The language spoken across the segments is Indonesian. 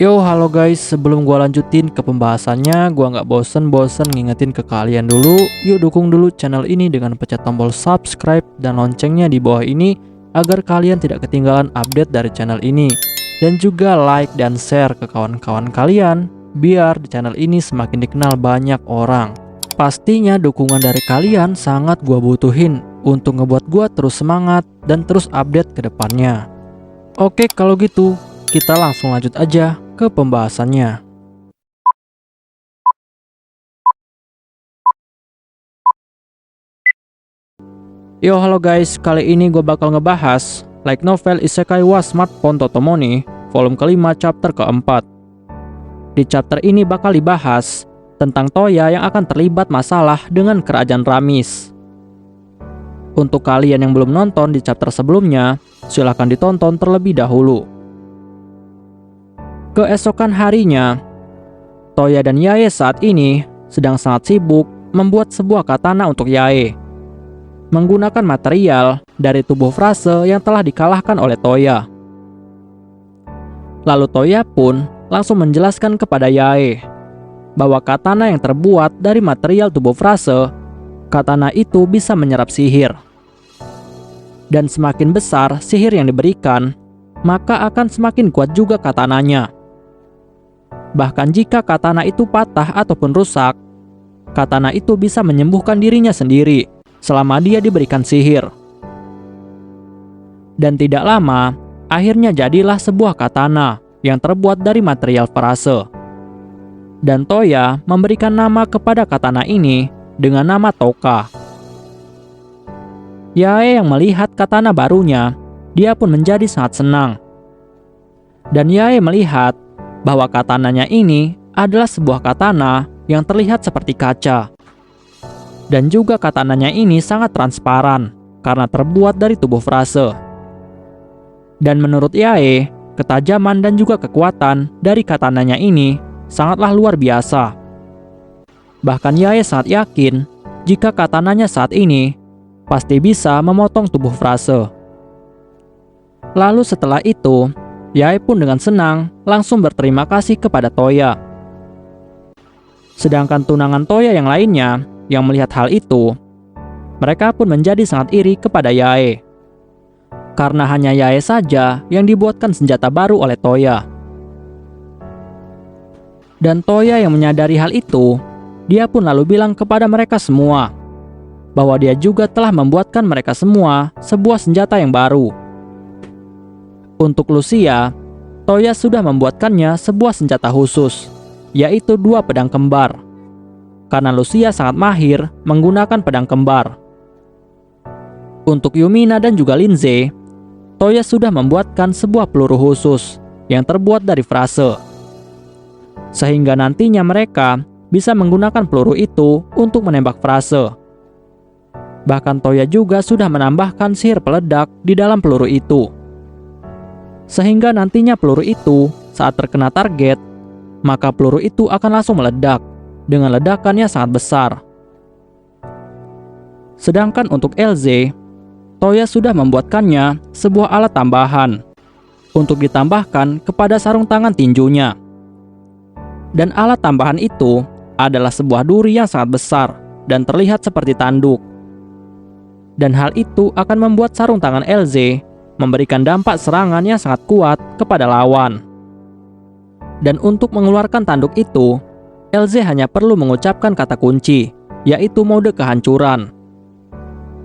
Yo, halo guys, sebelum gua lanjutin ke pembahasannya, gua nggak bosen-bosen ngingetin ke kalian dulu, yuk dukung dulu channel ini dengan pencet tombol subscribe dan loncengnya di bawah ini, agar kalian tidak ketinggalan update dari channel ini. Dan juga like dan share ke kawan-kawan kalian, biar di channel ini semakin dikenal banyak orang. Pastinya dukungan dari kalian sangat gua butuhin, untuk ngebuat gua terus semangat dan terus update ke depannya. Oke, kalau gitu, kita langsung lanjut aja ke pembahasannya. Yo, halo guys, kali ini gue bakal ngebahas light novel Isekai wa Smartphone Totomoni volume kelima chapter keempat. Di chapter ini bakal dibahas tentang Toya yang akan terlibat masalah dengan kerajaan Ramis. Untuk kalian yang belum nonton di chapter sebelumnya, silahkan ditonton terlebih dahulu. Keesokan harinya, Toya dan Yae saat ini sedang sangat sibuk membuat sebuah katana untuk Yae, menggunakan material dari tubuh frase yang telah dikalahkan oleh Toya. Lalu Toya pun langsung menjelaskan kepada Yae bahwa katana yang terbuat dari material tubuh frase, katana itu bisa menyerap sihir. Dan semakin besar sihir yang diberikan, maka akan semakin kuat juga katananya. Bahkan jika katana itu patah ataupun rusak, katana itu bisa menyembuhkan dirinya sendiri selama dia diberikan sihir. Dan tidak lama, akhirnya jadilah sebuah katana yang terbuat dari material frase. Dan Toya memberikan nama kepada katana ini dengan nama Toka. Yae yang melihat katana barunya, dia pun menjadi sangat senang. Dan Yae melihat bahwa katananya ini adalah sebuah katana yang terlihat seperti kaca. Dan juga katananya ini sangat transparan karena terbuat dari tubuh frase. Dan menurut Yae, ketajaman dan juga kekuatan dari katananya ini sangatlah luar biasa. Bahkan Yae sangat yakin jika katananya saat ini pasti bisa memotong tubuh frase. Lalu setelah itu, Yae pun dengan senang langsung berterima kasih kepada Toya. Sedangkan tunangan Toya yang lainnya yang melihat hal itu, mereka pun menjadi sangat iri kepada Yae. Karena hanya Yae saja yang dibuatkan senjata baru oleh Toya. Dan Toya yang menyadari hal itu, dia pun lalu bilang kepada mereka semua bahwa dia juga telah membuatkan mereka semua sebuah senjata yang baru. Untuk Lucia, Toya sudah membuatkannya sebuah senjata khusus, yaitu 2 pedang kembar. Karena Lucia sangat mahir menggunakan pedang kembar. Untuk Yumina dan juga Linze, Toya sudah membuatkan sebuah peluru khusus yang terbuat dari frase. Sehingga nantinya mereka bisa menggunakan peluru itu untuk menembak frase. Bahkan Toya juga sudah menambahkan sihir peledak di dalam peluru itu. Sehingga nantinya peluru itu saat terkena target, maka peluru itu akan langsung meledak dengan ledakannya sangat besar. Sedangkan untuk LZ, Toya sudah membuatkannya sebuah alat tambahan untuk ditambahkan kepada sarung tangan tinjunya. Dan alat tambahan itu adalah sebuah duri yang sangat besar dan terlihat seperti tanduk. Dan hal itu akan membuat sarung tangan LZ memberikan dampak serangan yang sangat kuat kepada lawan. Dan untuk mengeluarkan tanduk itu, LZ hanya perlu mengucapkan kata kunci, yaitu mode kehancuran.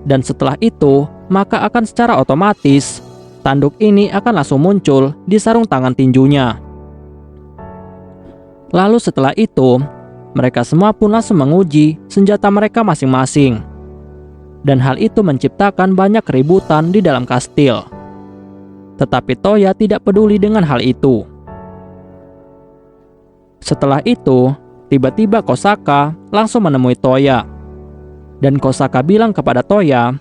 Dan setelah itu, maka akan secara otomatis, tanduk ini akan langsung muncul di sarung tangan tinjunya. Lalu setelah itu, mereka semua pun langsung menguji senjata mereka masing-masing. Dan hal itu menciptakan banyak keributan di dalam kastil. Tetapi Toya tidak peduli dengan hal itu. Setelah itu, tiba-tiba Kosaka langsung menemui Toya. Dan Kosaka bilang kepada Toya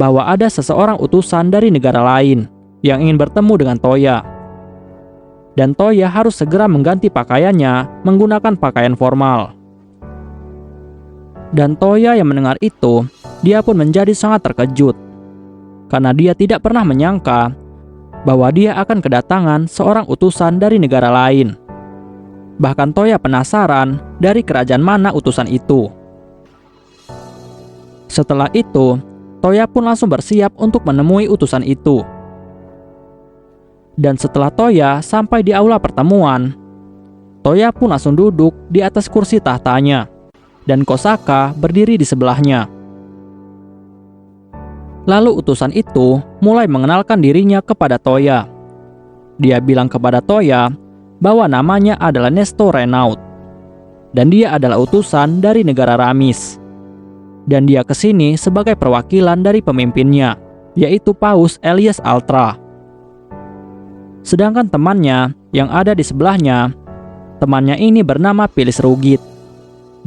bahwa ada seseorang utusan dari negara lain yang ingin bertemu dengan Toya. Dan Toya harus segera mengganti pakaiannya menggunakan pakaian formal. Dan Toya yang mendengar itu, dia pun menjadi sangat terkejut. Karena dia tidak pernah menyangka bahwa dia akan kedatangan seorang utusan dari negara lain. Bahkan Toya penasaran dari kerajaan mana utusan itu. Setelah itu, Toya pun langsung bersiap untuk menemui utusan itu. Dan setelah Toya sampai di aula pertemuan, Toya pun langsung duduk di atas kursi tahtanya, dan Kosaka berdiri di sebelahnya. Lalu utusan itu mulai mengenalkan dirinya kepada Toya. Dia bilang kepada Toya bahwa namanya adalah Nesto Renaud, dan dia adalah utusan dari negara Ramis. Dan dia kesini sebagai perwakilan dari pemimpinnya, yaitu Paus Elias Altra. Sedangkan temannya yang ada di sebelahnya, temannya ini bernama Pilis Rugit,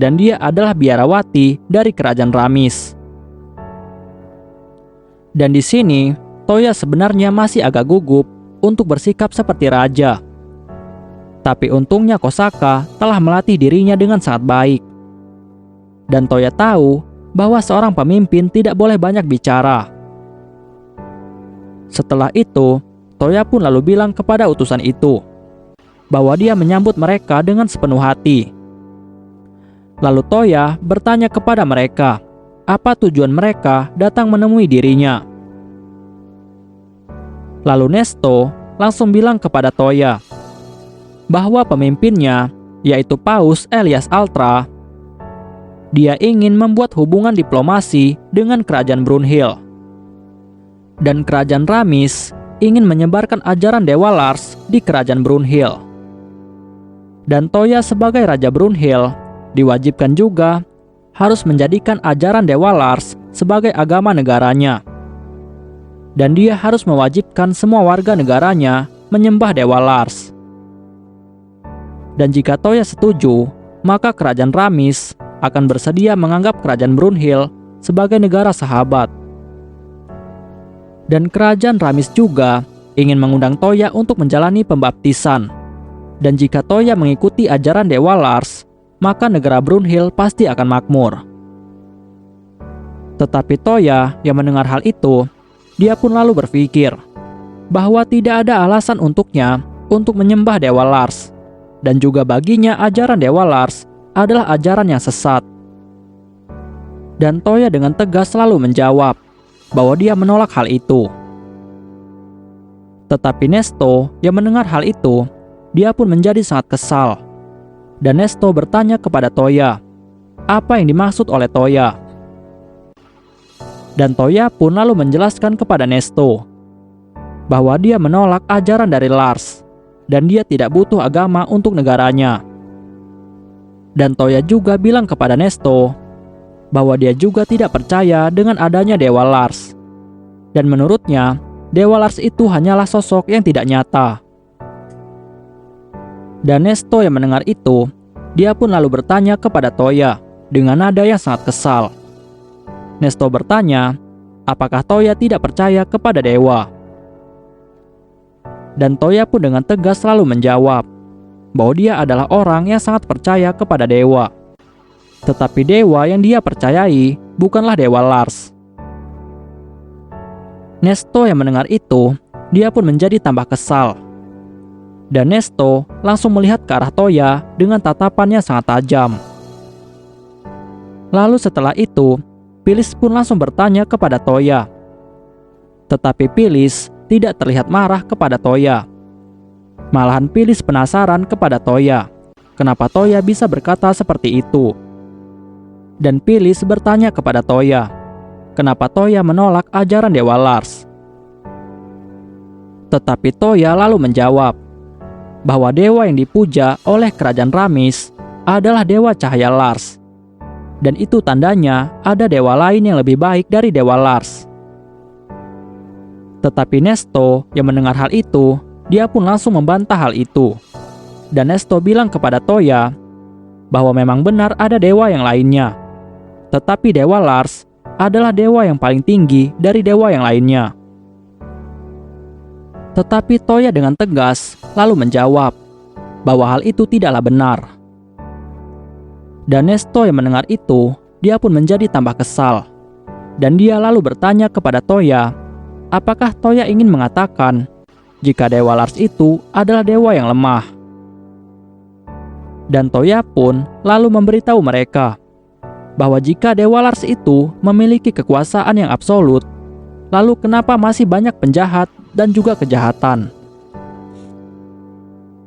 dan dia adalah biarawati dari kerajaan Ramis. Dan di sini, Toya sebenarnya masih agak gugup untuk bersikap seperti raja. Tapi untungnya Kosaka telah melatih dirinya dengan sangat baik. Dan Toya tahu bahwa seorang pemimpin tidak boleh banyak bicara. Setelah itu, Toya pun lalu bilang kepada utusan itu bahwa dia menyambut mereka dengan sepenuh hati. Lalu Toya bertanya kepada mereka apa tujuan mereka datang menemui dirinya. Lalu Nesto langsung bilang kepada Toya bahwa pemimpinnya, yaitu Paus Elias Altra, dia ingin membuat hubungan diplomasi dengan kerajaan Brunhild. Dan kerajaan Ramis ingin menyebarkan ajaran Dewa Lars di kerajaan Brunhild. Dan Toya sebagai Raja Brunhild diwajibkan juga harus menjadikan ajaran Dewa Lars sebagai agama negaranya. Dan dia harus mewajibkan semua warga negaranya menyembah Dewa Lars. Dan jika Toya setuju, maka kerajaan Ramis akan bersedia menganggap kerajaan Brunhild sebagai negara sahabat. Dan kerajaan Ramis juga ingin mengundang Toya untuk menjalani pembaptisan. Dan jika Toya mengikuti ajaran Dewa Lars, maka negara Brunhild pasti akan makmur. Tetapi Toya yang mendengar hal itu, dia pun lalu berpikir bahwa tidak ada alasan untuknya untuk menyembah Dewa Lars. Dan juga baginya ajaran Dewa Lars adalah ajaran yang sesat. Dan Toya dengan tegas selalu menjawab bahwa dia menolak hal itu. Tetapi Nesto yang mendengar hal itu, dia pun menjadi sangat kesal. Dan Nesto bertanya kepada Toya, apa yang dimaksud oleh Toya? Dan Toya pun lalu menjelaskan kepada Nesto bahwa dia menolak ajaran dari Lars, dan dia tidak butuh agama untuk negaranya. Dan Toya juga bilang kepada Nesto bahwa dia juga tidak percaya dengan adanya Dewa Lars. Dan menurutnya, Dewa Lars itu hanyalah sosok yang tidak nyata. Dan Nesto yang mendengar itu, dia pun lalu bertanya kepada Toya dengan nada yang sangat kesal. Nesto bertanya, apakah Toya tidak percaya kepada dewa? Dan Toya pun dengan tegas selalu menjawab bahwa dia adalah orang yang sangat percaya kepada dewa. Tetapi dewa yang dia percayai bukanlah Dewa Lars. Nesto yang mendengar itu, dia pun menjadi tambah kesal. Dan Nesto langsung melihat ke arah Toya dengan tatapannya sangat tajam. Lalu setelah itu, Pilis pun langsung bertanya kepada Toya. Tetapi Pilis tidak terlihat marah kepada Toya. Malahan Pilis penasaran kepada Toya, kenapa Toya bisa berkata seperti itu. Dan Pilis bertanya kepada Toya, kenapa Toya menolak ajaran Dewa Lars. Tetapi Toya lalu menjawab bahwa dewa yang dipuja oleh kerajaan Ramis adalah Dewa Cahaya Lars. Dan itu tandanya ada dewa lain yang lebih baik dari Dewa Lars. Tetapi Nesto yang mendengar hal itu, dia pun langsung membantah hal itu. Dan Nesto bilang kepada Toya bahwa memang benar ada dewa yang lainnya. Tetapi Dewa Lars adalah dewa yang paling tinggi dari dewa yang lainnya. Tetapi Toya dengan tegas lalu menjawab bahwa hal itu tidaklah benar. Dan Nesto yang mendengar itu, dia pun menjadi tambah kesal. Dan dia lalu bertanya kepada Toya, apakah Toya ingin mengatakan jika Dewa Lars itu adalah dewa yang lemah. Dan Toya pun lalu memberitahu mereka bahwa jika Dewa Lars itu memiliki kekuasaan yang absolut, lalu kenapa masih banyak penjahat dan juga kejahatan?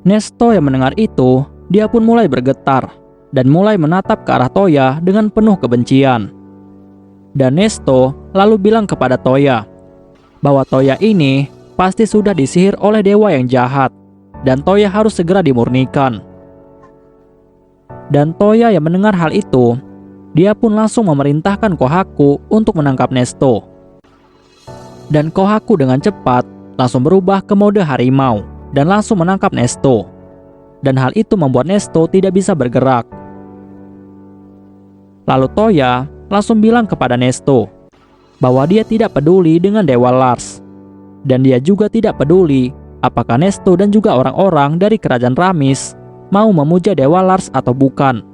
Nesto yang mendengar itu, dia pun mulai bergetar dan mulai menatap ke arah Toya dengan penuh kebencian. Dan Nesto lalu bilang kepada Toya bahwa Toya ini pasti sudah disihir oleh dewa yang jahat dan Toya harus segera dimurnikan. Dan Toya yang mendengar hal itu, dia pun langsung memerintahkan Kohaku untuk menangkap Nesto. Dan Kohaku dengan cepat langsung berubah ke mode harimau dan langsung menangkap Nesto. Dan hal itu membuat Nesto tidak bisa bergerak. Lalu Toya langsung bilang kepada Nesto bahwa dia tidak peduli dengan Dewa Lars. Dan dia juga tidak peduli apakah Nesto dan juga orang-orang dari kerajaan Ramis mau memuja Dewa Lars atau bukan.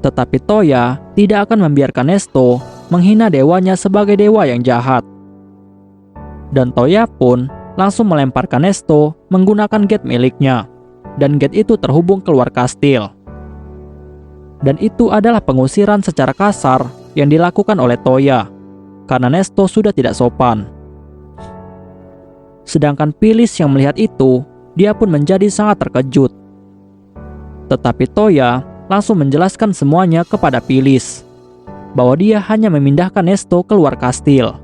Tetapi Toya tidak akan membiarkan Nesto menghina dewanya sebagai dewa yang jahat. Dan Toya pun langsung melemparkan Nesto menggunakan gate miliknya. Dan gate itu terhubung keluar kastil. Dan itu adalah pengusiran secara kasar yang dilakukan oleh Toya karena Nesto sudah tidak sopan. Sedangkan Phyllis yang melihat itu, dia pun menjadi sangat terkejut. Tetapi Toya langsung menjelaskan semuanya kepada Phyllis bahwa dia hanya memindahkan Nesto keluar kastil.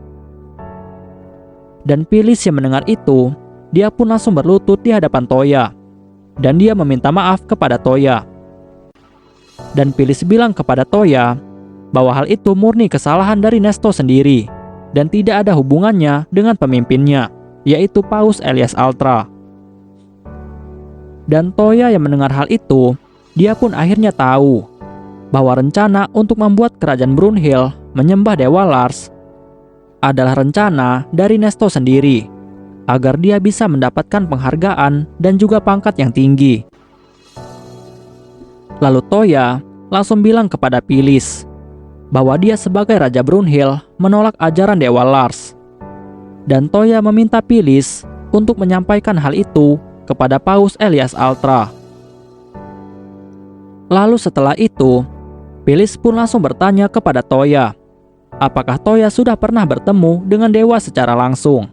Dan Phyllis yang mendengar itu, dia pun langsung berlutut di hadapan Toya dan dia meminta maaf kepada Toya. Dan Phyllis bilang kepada Toya bahwa hal itu murni kesalahan dari Nesto sendiri dan tidak ada hubungannya dengan pemimpinnya, yaitu Paus Elias Ultra. Dan Toya yang mendengar hal itu, dia pun akhirnya tahu bahwa rencana untuk membuat kerajaan Brunhild menyembah Dewa Lars adalah rencana dari Nesto sendiri, agar dia bisa mendapatkan penghargaan dan juga pangkat yang tinggi. Lalu Toya langsung bilang kepada Phyllis bahwa dia sebagai Raja Brunhild menolak ajaran Dewa Lars. Dan Toya meminta Phyllis untuk menyampaikan hal itu kepada Paus Elias Ultra. Lalu setelah itu, Phyllis pun langsung bertanya kepada Toya, apakah Toya sudah pernah bertemu dengan dewa secara langsung.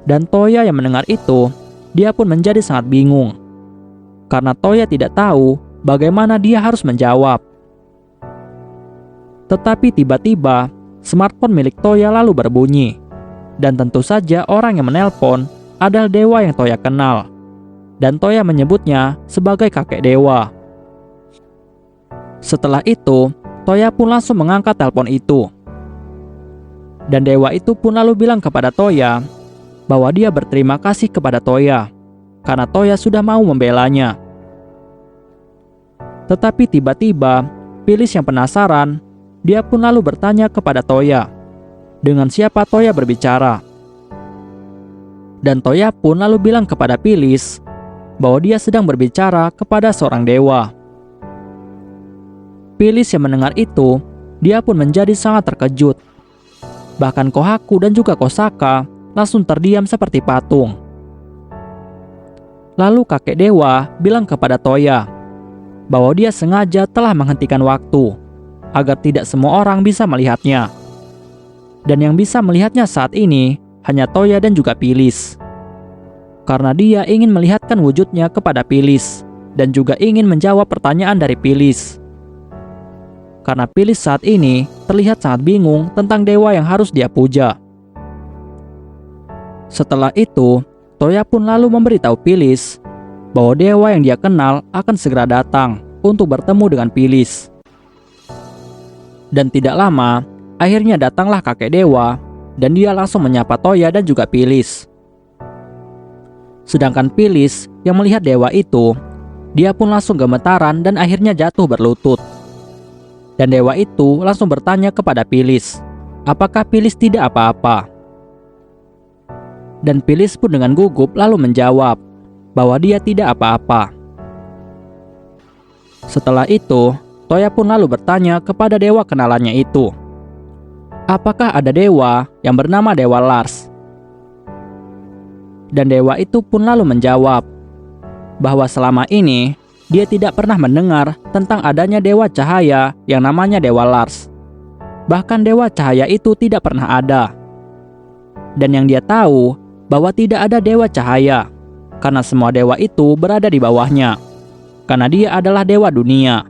Dan Toya yang mendengar itu, dia pun menjadi sangat bingung karena Toya tidak tahu bagaimana dia harus menjawab. Tetapi tiba-tiba smartphone milik Toya lalu berbunyi. Dan tentu saja orang yang menelpon adalah dewa yang Toya kenal. Dan Toya menyebutnya sebagai kakek dewa. Setelah itu, Toya pun langsung mengangkat telepon itu. Dan dewa itu pun lalu bilang kepada Toya bahwa dia berterima kasih kepada Toya karena Toya sudah mau membelanya. Tetapi tiba-tiba, Phyllis yang penasaran, dia pun lalu bertanya kepada Toya, dengan siapa Toya berbicara. Dan Toya pun lalu bilang kepada Phyllis bahwa dia sedang berbicara kepada seorang dewa. Phyllis yang mendengar itu, dia pun menjadi sangat terkejut. Bahkan Kohaku dan juga Kosaka langsung terdiam seperti patung. Lalu kakek dewa bilang kepada Toya bahwa dia sengaja telah menghentikan waktu agar tidak semua orang bisa melihatnya. Dan yang bisa melihatnya saat ini hanya Toya dan juga Phyllis. Karena dia ingin melihatkan wujudnya kepada Phyllis dan juga ingin menjawab pertanyaan dari Phyllis. Karena Phyllis saat ini terlihat sangat bingung tentang dewa yang harus dia puja. Setelah itu, Toya pun lalu memberitahu Phyllis bahwa dewa yang dia kenal akan segera datang untuk bertemu dengan Phyllis. Dan tidak lama, akhirnya datanglah kakek dewa dan dia langsung menyapa Toya dan juga Phyllis. Sedangkan Phyllis yang melihat dewa itu, dia pun langsung gemetaran dan akhirnya jatuh berlutut. Dan dewa itu langsung bertanya kepada Phyllis, apakah Phyllis tidak apa-apa? Dan Phyllis pun dengan gugup lalu menjawab bahwa dia tidak apa-apa. Setelah itu, Toya pun lalu bertanya kepada dewa kenalannya itu, apakah ada dewa yang bernama Dewa Lars? Dan dewa itu pun lalu menjawab bahwa selama ini dia tidak pernah mendengar tentang adanya dewa cahaya yang namanya Dewa Lars. Bahkan dewa cahaya itu tidak pernah ada. Dan yang dia tahu bahwa tidak ada dewa cahaya karena semua dewa itu berada di bawahnya, karena dia adalah dewa dunia.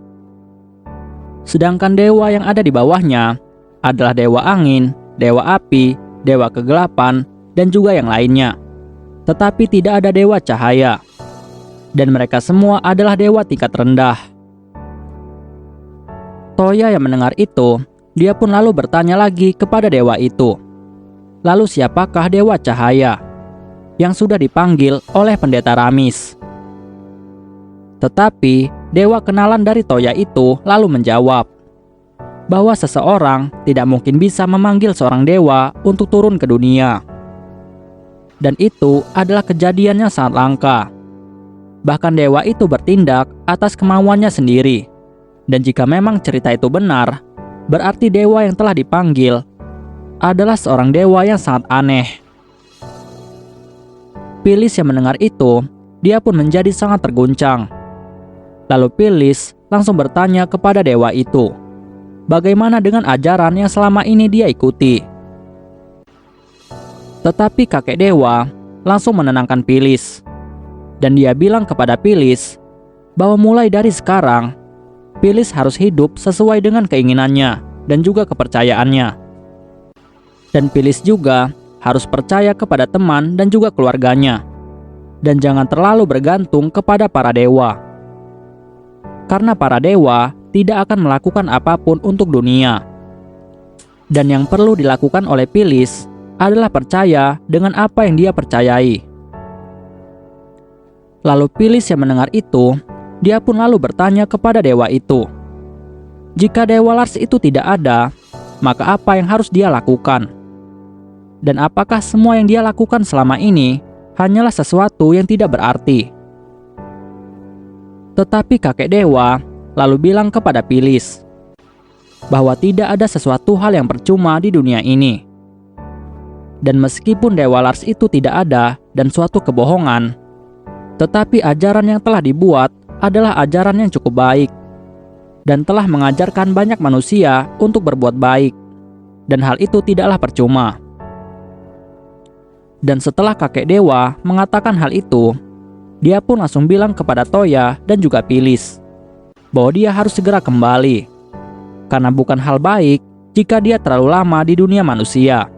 Sedangkan dewa yang ada di bawahnya adalah dewa angin, dewa api, dewa kegelapan, dan juga yang lainnya. Tetapi tidak ada dewa cahaya. Dan mereka semua adalah dewa tingkat rendah. Toya yang mendengar itu, dia pun lalu bertanya lagi kepada dewa itu. Lalu siapakah dewa cahaya yang sudah dipanggil oleh pendeta Ramis? Tetapi dewa kenalan dari Toya itu lalu menjawab bahwa seseorang tidak mungkin bisa memanggil seorang dewa untuk turun ke dunia. Dan itu adalah kejadian yang sangat langka. Bahkan dewa itu bertindak atas kemauannya sendiri. Dan jika memang cerita itu benar, berarti dewa yang telah dipanggil adalah seorang dewa yang sangat aneh. Phyllis yang mendengar itu, dia pun menjadi sangat terguncang. Lalu Phyllis langsung bertanya kepada dewa itu, bagaimana dengan ajaran yang selama ini dia ikuti? Tetapi kakek dewa langsung menenangkan Phyllis. Dan dia bilang kepada Phyllis bahwa mulai dari sekarang, Phyllis harus hidup sesuai dengan keinginannya dan juga kepercayaannya. Dan Phyllis juga harus percaya kepada teman dan juga keluarganya. Dan jangan terlalu bergantung kepada para dewa. Karena para dewa tidak akan melakukan apapun untuk dunia. Dan yang perlu dilakukan oleh Phyllis adalah percaya dengan apa yang dia percayai. Lalu Phyllis yang mendengar itu, dia pun lalu bertanya kepada dewa itu, jika Dewa Lars itu tidak ada, maka apa yang harus dia lakukan? Dan apakah semua yang dia lakukan selama ini hanyalah sesuatu yang tidak berarti? Tetapi kakek dewa lalu bilang kepada Phyllis bahwa tidak ada sesuatu hal yang percuma di dunia ini. Dan meskipun Dewa Lars itu tidak ada dan suatu kebohongan, tetapi ajaran yang telah dibuat adalah ajaran yang cukup baik dan telah mengajarkan banyak manusia untuk berbuat baik, dan hal itu tidaklah percuma. Dan setelah kakek dewa mengatakan hal itu, dia pun langsung bilang kepada Toya dan juga Phyllis bahwa dia harus segera kembali, karena bukan hal baik jika dia terlalu lama di dunia manusia.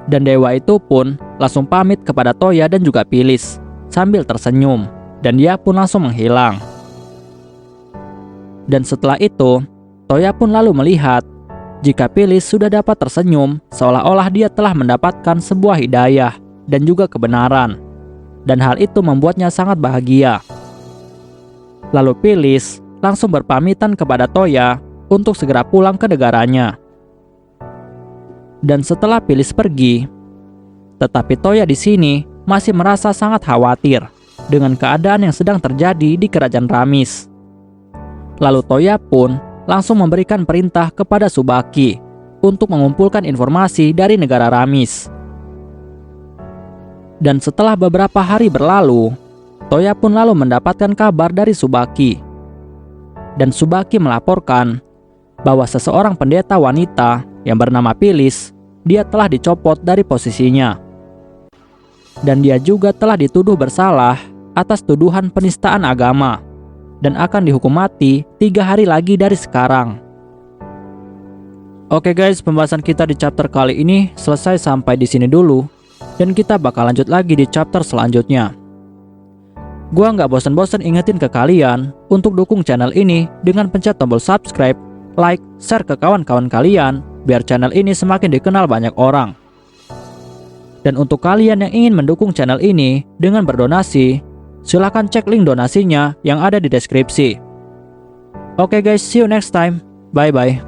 Dan dewa itu pun langsung pamit kepada Toya dan juga Phyllis sambil tersenyum, dan dia pun langsung menghilang. Dan setelah itu, Toya pun lalu melihat jika Phyllis sudah dapat tersenyum seolah-olah dia telah mendapatkan sebuah hidayah dan juga kebenaran. Dan hal itu membuatnya sangat bahagia. Lalu Phyllis langsung berpamitan kepada Toya untuk segera pulang ke negaranya. Dan setelah Phyllis pergi, tetapi Toya di sini masih merasa sangat khawatir dengan keadaan yang sedang terjadi di kerajaan Ramis. Lalu Toya pun langsung memberikan perintah kepada Tsubaki untuk mengumpulkan informasi dari negara Ramis. Dan setelah beberapa hari berlalu, Toya pun lalu mendapatkan kabar dari Tsubaki. Dan Tsubaki melaporkan bahwa seseorang pendeta wanita yang bernama Phyllis, dia telah dicopot dari posisinya. Dan dia juga telah dituduh bersalah atas tuduhan penistaan agama dan akan dihukum mati 3 hari lagi dari sekarang. Oke guys, pembahasan kita di chapter kali ini selesai sampai di sini dulu, dan kita bakal lanjut lagi di chapter selanjutnya. Gua nggak bosan-bosan ingetin ke kalian untuk dukung channel ini dengan pencet tombol subscribe, like, share ke kawan-kawan kalian biar channel ini semakin dikenal banyak orang. Dan untuk kalian yang ingin mendukung channel ini dengan berdonasi, silakan cek link donasinya yang ada di deskripsi. Oke guys, see you next time. Bye bye.